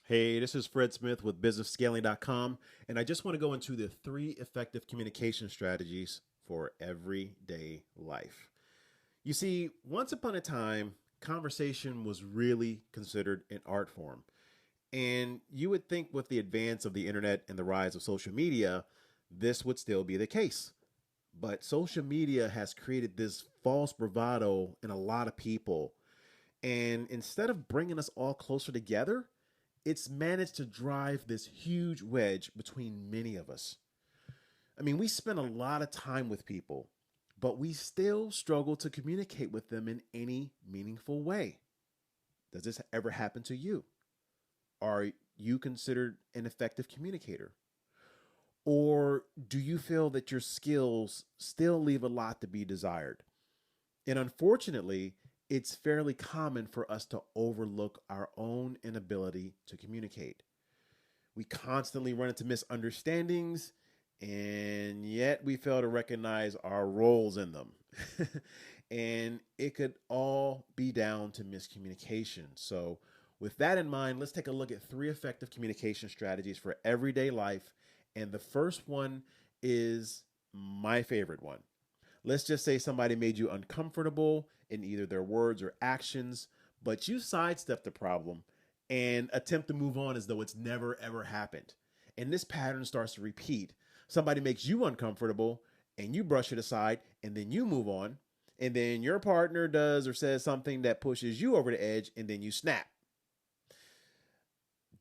Hey, this is Fred Smith with businessscaling.com, and I just want to go into the three effective communication strategies for everyday life. You see, once upon a time, conversation was really considered an art form. And you would think with the advance of the internet and the rise of social media, this would still be the case. But social media has created this false bravado in a lot of people. And instead of bringing us all closer together, it's managed to drive this huge wedge between many of us. I mean, we spend a lot of time with people, but we still struggle to communicate with them in any meaningful way. Does this ever happen to you? Are you considered an effective communicator? Or do you feel that your skills still leave a lot to be desired? And unfortunately, it's fairly common for us to overlook our own inability to communicate. We constantly run into misunderstandings, and yet we fail to recognize our roles in them. And it could all be down to miscommunication. So, with that in mind, let's take a look at three effective communication strategies for everyday life. And the first one is my favorite one. Let's just say somebody made you uncomfortable in either their words or actions, but you sidestep the problem and attempt to move on as though it's never ever happened. And this pattern starts to repeat. Somebody makes you uncomfortable and you brush it aside and then you move on. And then your partner does or says something that pushes you over the edge and then you snap.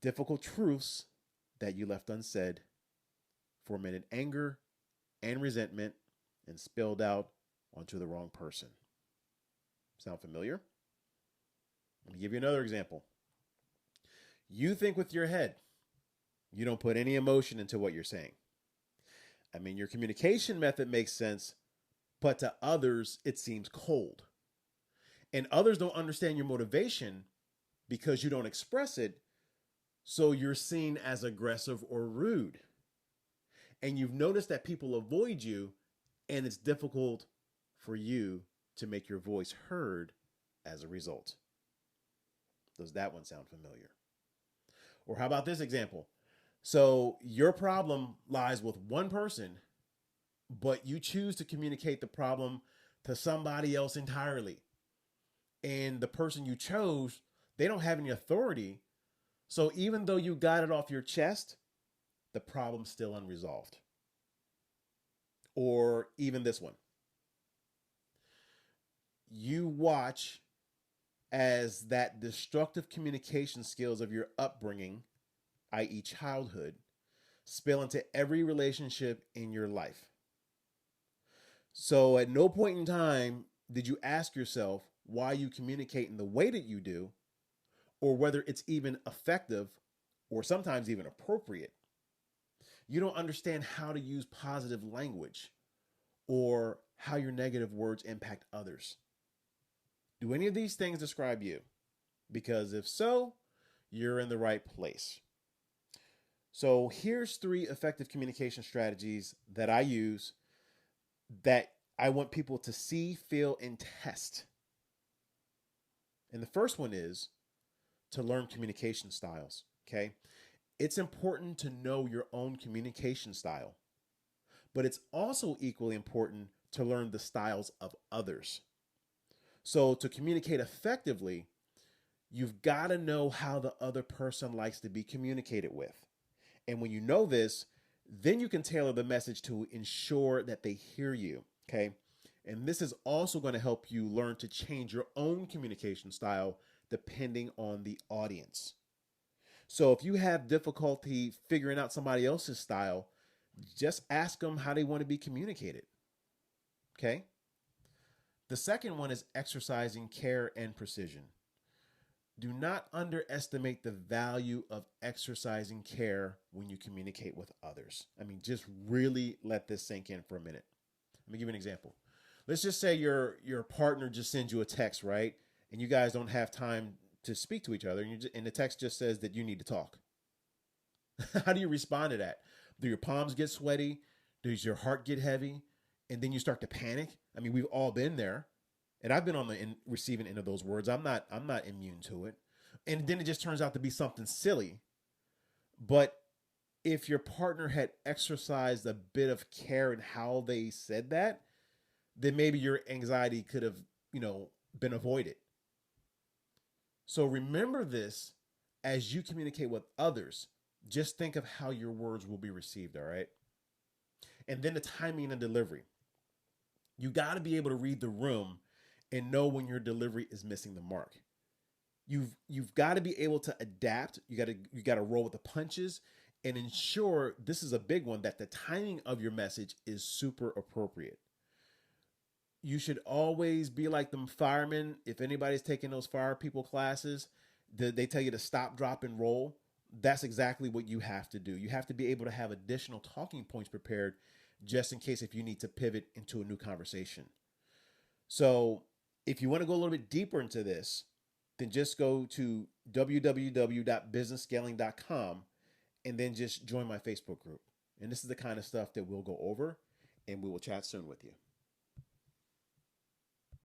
Difficult truths that you left unsaid fomented anger and resentment and spilled out onto the wrong person. Sound familiar? Let me give you another example. You think with your head, you don't put any emotion into what you're saying. I mean, your communication method makes sense, but to others, it seems cold. And others don't understand your motivation because you don't express it, so you're seen as aggressive or rude. And you've noticed that people avoid you, and it's difficult for you to make your voice heard as a result. Does that one sound familiar? Or how about this example? So your problem lies with one person, but you choose to communicate the problem to somebody else entirely. And the person you chose, they don't have any authority. So even though you got it off your chest, the problem's still unresolved. Or even this one. You watch as that destructive communication skills of your upbringing, i.e., childhood, spill into every relationship in your life. So at no point in time did you ask yourself why you communicate in the way that you do, or whether it's even effective or sometimes even appropriate. You don't understand how to use positive language or how your negative words impact others. Do any of these things describe you? Because if so, you're in the right place. So here's three effective communication strategies that I use that I want people to see, feel, and test. And the first one is to learn communication styles. Okay. It's important to know your own communication style, but it's also equally important to learn the styles of others. So to communicate effectively, you've got to know how the other person likes to be communicated with. And when you know this, then you can tailor the message to ensure that they hear you. Okay. And this is also going to help you learn to change your own communication style depending on the audience. So if you have difficulty figuring out somebody else's style, just ask them how they want to be communicated. Okay. The second one is exercising care and precision. Do not underestimate the value of exercising care when you communicate with others. I mean, just really let this sink in for a minute. Let me give you an example. Let's just say your partner just sends you a text, right? And you guys don't have time to speak to each other, and the text just says that you need to talk. How do you respond to that? Do your palms get sweaty? Does your heart get heavy? And then you start to panic? I mean, we've all been there. And I've been on the receiving end of those words. I'm not immune to it. And then it just turns out to be something silly. But if your partner had exercised a bit of care in how they said that, then maybe your anxiety could have, been avoided. So remember this as you communicate with others. Just think of how your words will be received, all right? And then the timing and delivery. You got to be able to read the room and know when your delivery is missing the mark. You've got to be able to adapt. You got to roll with the punches and ensure, this is a big one, that the timing of your message is super appropriate. You should always be like them firemen. If anybody's taking those fire people classes, they tell you to stop, drop, and roll. That's exactly what you have to do. You have to be able to have additional talking points prepared just in case if you need to pivot into a new conversation. So if you want to go a little bit deeper into this, then just go to www.businessscaling.com and then just join my Facebook group. And this is the kind of stuff that we'll go over, and we will chat soon with you.